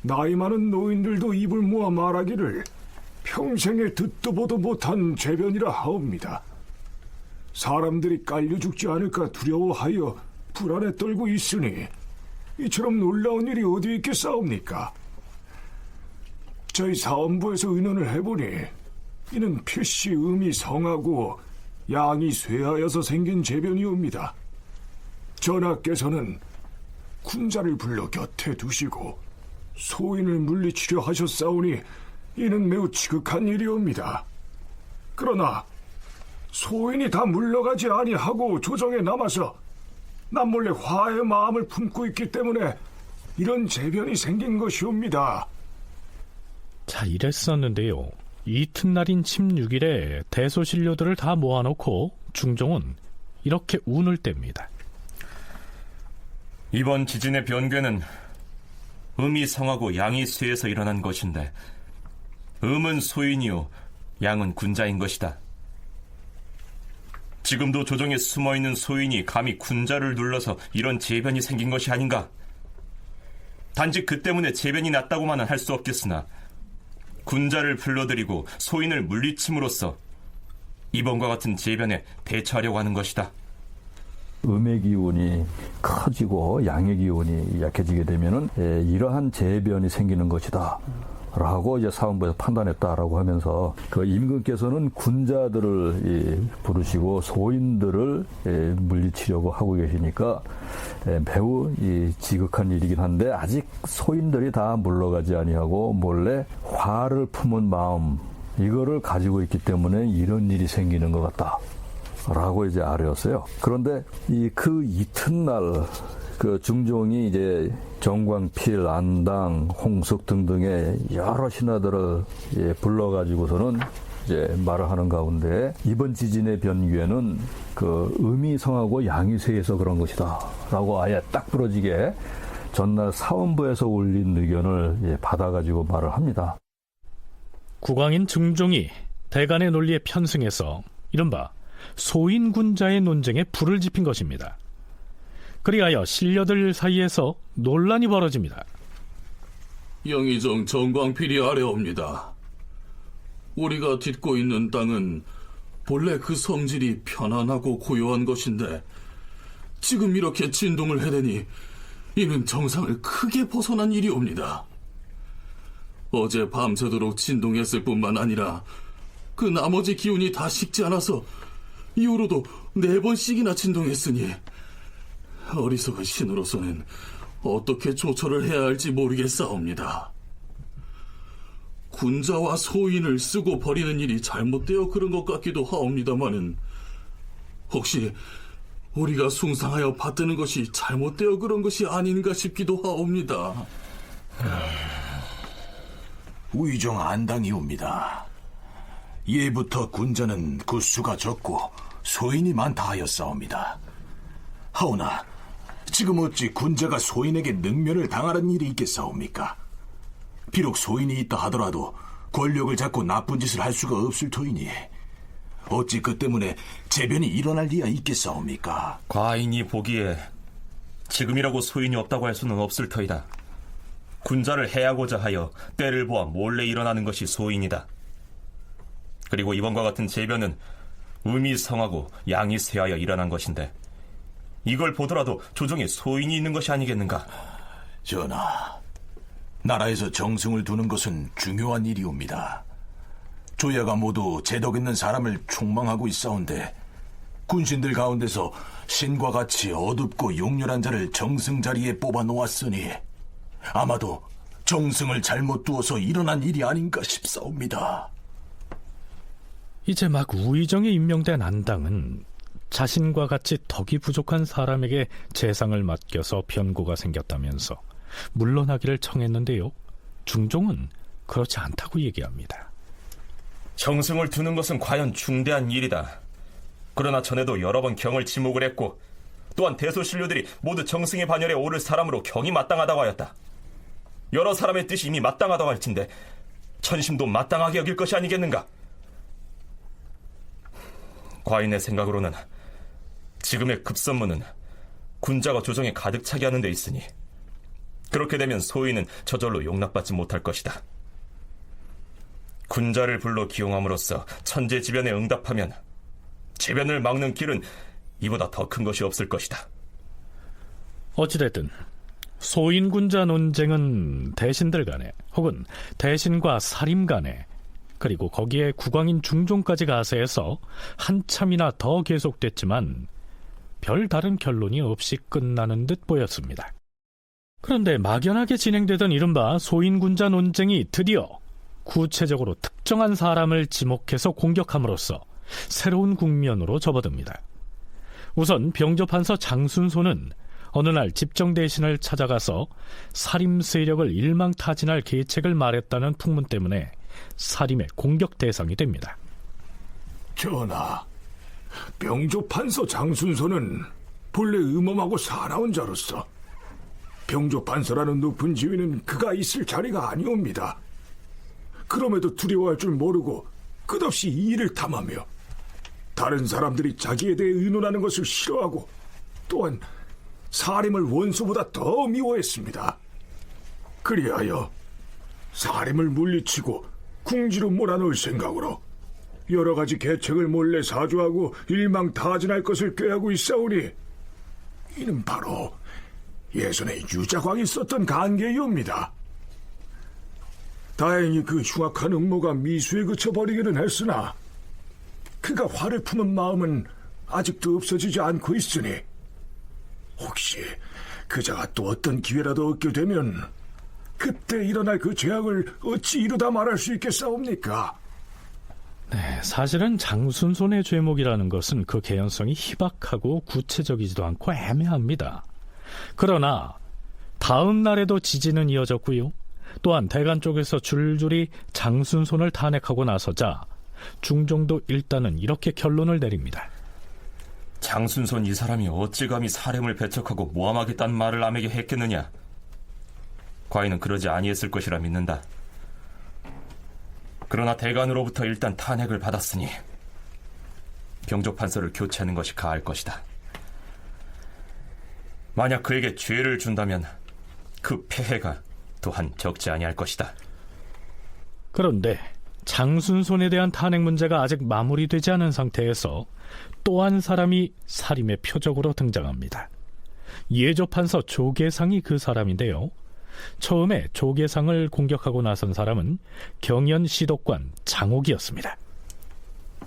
나이 많은 노인들도 입을 모아 말하기를 평생에 듣도 보도 못한 재변이라 하옵니다. 사람들이 깔려 죽지 않을까 두려워하여 불안에 떨고 있으니 이처럼 놀라운 일이 어디 있겠사옵니까? 저희 사원부에서 의논을 해보니 이는 필시 음이 성하고 양이 쇠하여서 생긴 재변이옵니다. 전하께서는 군자를 불러 곁에 두시고 소인을 물리치려 하셨사오니 이는 매우 지극한 일이옵니다. 그러나 소인이 다 물러가지 아니하고 조정에 남아서 남몰래 화의 마음을 품고 있기 때문에 이런 재변이 생긴 것이옵니다. 자, 이랬었는데요. 이튿날인 16일에 대소신료들을 다 모아놓고 중종은 이렇게 운을 뗍니다. 이번 지진의 변괴는 음이 성하고 양이 쇠해서 일어난 것인데 음은 소인이요 양은 군자인 것이다. 지금도 조정에 숨어있는 소인이 감히 군자를 눌러서 이런 재변이 생긴 것이 아닌가? 단지 그 때문에 재변이 났다고만은 할 수 없겠으나 군자를 불러들이고 소인을 물리침으로써 이번과 같은 재변에 대처하려고 하는 것이다. 음의 기운이 커지고 양의 기운이 약해지게 되면은 이러한 재변이 생기는 것이다 라고 이제 사원부에서 판단했다라고 하면서 그 임금께서는 군자들을 부르시고 소인들을 물리치려고 하고 계시니까 매우 지극한 일이긴 한데 아직 소인들이 다 물러가지 아니하고 몰래 화를 품은 마음 이거를 가지고 있기 때문에 이런 일이 생기는 것 같다 라고 이제 아뢰었어요. 그런데 그 이튿날 그 중종이 이제 정광필, 안당, 홍숙 등등의 여러 신하들을 불러가지고서는 이제 말을 하는 가운데 이번 지진의 변괴는 그 음이 성하고 양이 쇠해서 그런 것이다라고 아예 딱 부러지게 전날 사원부에서 올린 의견을 받아가지고 말을 합니다. 국왕인 중종이 대간의 논리에 편승해서 이른바 소인군자의 논쟁에 불을 지핀 것입니다. 그리하여 신료들 사이에서 논란이 벌어집니다. 영의정 정광필이 아뢰옵니다. 우리가 딛고 있는 땅은 본래 그 성질이 편안하고 고요한 것인데 지금 이렇게 진동을 해대니 이는 정상을 크게 벗어난 일이옵니다. 어제 밤새도록 진동했을 뿐만 아니라 그 나머지 기운이 다 식지 않아서 이후로도 4번씩이나 진동했으니 어리석은 신으로서는 어떻게 조처를 해야 할지 모르겠사옵니다. 군자와 소인을 쓰고 버리는 일이 잘못되어 그런 것 같기도 하옵니다마는 혹시 우리가 숭상하여 받드는 것이 잘못되어 그런 것이 아닌가 싶기도 하옵니다. 의정 안당이옵니다. 예부터 군자는 구수가 적고 소인이 많다 하였사옵니다. 하오나 지금 어찌 군자가 소인에게 능면을 당하는 일이 있겠사옵니까? 비록 소인이 있다 하더라도 권력을 잡고 나쁜 짓을 할 수가 없을 터이니 어찌 그 때문에 재변이 일어날 리야 있겠사옵니까? 과인이 보기에 지금이라고 소인이 없다고 할 수는 없을 터이다. 군자를 해하고자 하여 때를 보아 몰래 일어나는 것이 소인이다. 그리고 이번과 같은 재변은 음이 성하고 양이 쇠하여 일어난 것인데 이걸 보더라도 조정에 소인이 있는 것이 아니겠는가? 전하, 나라에서 정승을 두는 것은 중요한 일이옵니다. 조야가 모두 재덕 있는 사람을 촉망하고 있사온데 군신들 가운데서 신과 같이 어둡고 용렬한 자를 정승 자리에 뽑아 놓았으니 아마도 정승을 잘못 두어서 일어난 일이 아닌가 싶사옵니다. 이제 막 우의정에 임명된 안당은 자신과 같이 덕이 부족한 사람에게 재상을 맡겨서 변고가 생겼다면서 물러나기를 청했는데요. 중종은 그렇지 않다고 얘기합니다. 정승을 두는 것은 과연 중대한 일이다. 그러나 전에도 여러 번 경을 지목을 했고 또한 대소신료들이 모두 정승의 반열에 오를 사람으로 경이 마땅하다고 하였다. 여러 사람의 뜻이 이미 마땅하다고 할 텐데 천심도 마땅하게 여길 것이 아니겠는가? 과인의 생각으로는 지금의 급선무는 군자가 조정에 가득 차게 하는 데 있으니 그렇게 되면 소인은 저절로 용납받지 못할 것이다. 군자를 불러 기용함으로써 천재지변에 응답하면 재변을 막는 길은 이보다 더 큰 것이 없을 것이다. 어찌됐든 소인군자 논쟁은 대신들 간에 혹은 대신과 사림 간에 그리고 거기에 국왕인 중종까지 가세해서 한참이나 더 계속됐지만 별다른 결론이 없이 끝나는 듯 보였습니다. 그런데 막연하게 진행되던 이른바 소인군자 논쟁이 드디어 구체적으로 특정한 사람을 지목해서 공격함으로써 새로운 국면으로 접어듭니다. 우선 병조판서 장순소는 어느 날 집정 대신을 찾아가서 사림 세력을 일망타진할 계책을 말했다는 풍문 때문에 사림의 공격 대상이 됩니다. 전하, 병조판서 장순서는 본래 음험하고 사나운 자로서 병조판서라는 높은 지위는 그가 있을 자리가 아니옵니다. 그럼에도 두려워할 줄 모르고 끝없이 이 일을 탐하며 다른 사람들이 자기에 대해 의논하는 것을 싫어하고 또한 사림을 원수보다 더 미워했습니다. 그리하여 사림을 물리치고 궁지로 몰아넣을 생각으로 여러 가지 계책을 몰래 사주하고 일망타진할 것을 꾀하고 있사오니 이는 바로 예전에 유자광이 썼던 간계이옵니다. 다행히 그 흉악한 음모가 미수에 그쳐버리기는 했으나 그가 화를 품은 마음은 아직도 없어지지 않고 있으니 혹시 그자가 또 어떤 기회라도 얻게 되면 그때 일어날 그 죄악을 어찌 이루다 말할 수 있겠사옵니까? 네, 사실은 장순손의 죄목이라는 것은 그 개연성이 희박하고 구체적이지도 않고 애매합니다. 그러나 다음 날에도 지진은 이어졌고요. 또한 대간 쪽에서 줄줄이 장순손을 탄핵하고 나서자 중종도 일단은 이렇게 결론을 내립니다. 장순손 이 사람이 어찌 감히 사림을 배척하고 모함하겠다는 말을 남에게 했겠느냐? 과인은 그러지 아니했을 것이라 믿는다. 그러나 대간으로부터 일단 탄핵을 받았으니 병조판서를 교체하는 것이 가할 것이다. 만약 그에게 죄를 준다면 그 폐해가 또한 적지 아니할 것이다. 그런데 장순손에 대한 탄핵 문제가 아직 마무리되지 않은 상태에서 또 한 사람이 살인의 표적으로 등장합니다. 예조판서 조계상이 그 사람인데요. 처음에 조계상을 공격하고 나선 사람은 경연 시독관 장옥이었습니다.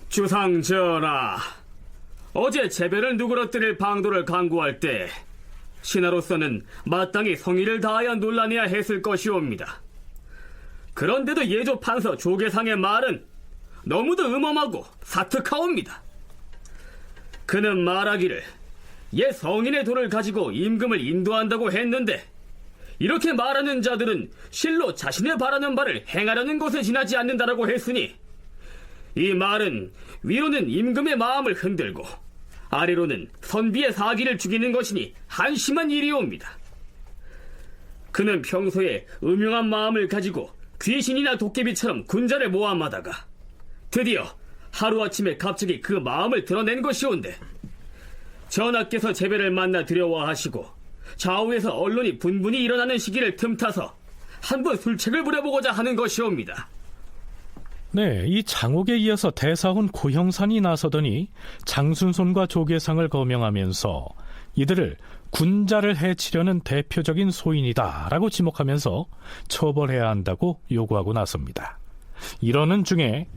주상 전하, 어제 제배를 누그러뜨릴 방도를 강구할 때 신하로서는 마땅히 성의를 다하여 논란해야 했을 것이옵니다. 그런데도 예조 판서 조계상의 말은 너무도 음험하고 사특하옵니다. 그는 말하기를 옛 성인의 돈을 가지고 임금을 인도한다고 했는데, 이렇게 말하는 자들은 실로 자신의 바라는 바를 행하려는 것에 지나지 않는다라고 했으니, 이 말은 위로는 임금의 마음을 흔들고 아래로는 선비의 사기를 죽이는 것이니 한심한 일이옵니다. 그는 평소에 음흉한 마음을 가지고 귀신이나 도깨비처럼 군자를 모함하다가 드디어 하루아침에 갑자기 그 마음을 드러낸 것이온데, 전하께서 제배를 만나 두려워하시고 좌우에서 언론이 분분히 일어나는 시기를 틈타서 한번 술책을 부려보고자 하는 것이옵니다. 네, 이 장옥에 이어서 대사훈 고형산이 나서더니 장순손과 조계상을 거명하면서 이들을 군자를 해치려는 대표적인 소인이다라고 지목하면서 처벌해야 한다고 요구하고 나섭니다. 이러는 중에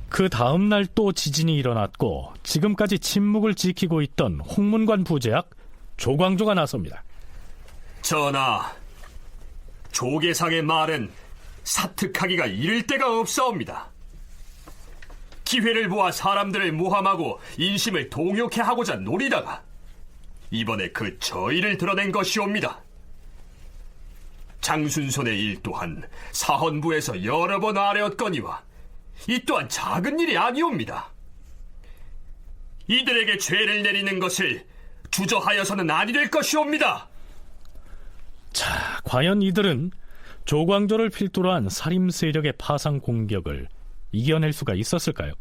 그 다음 날 또 지진이 일어났고 지금까지 침묵을 지키고 있던 홍문관 부제학 조광조가 나섭니다. 전하, 조계상의 말은 사특하기가 이를 데가 없사옵니다. 기회를 보아 사람들을 모함하고 인심을 동요케 하고자 노리다가 이번에 그 저의를 드러낸 것이옵니다. 장순손의 일 또한 사헌부에서 여러 번 아뢰었거니와 이 또한 작은 일이 아니옵니다. 이들에게 죄를 내리는 것을 주저하여서는 아니 될 것이옵니다. 자, 과연 이들은 조광조를 필두로 한 살림 세력의 파상 공격을 이겨낼 수가 있었을까요?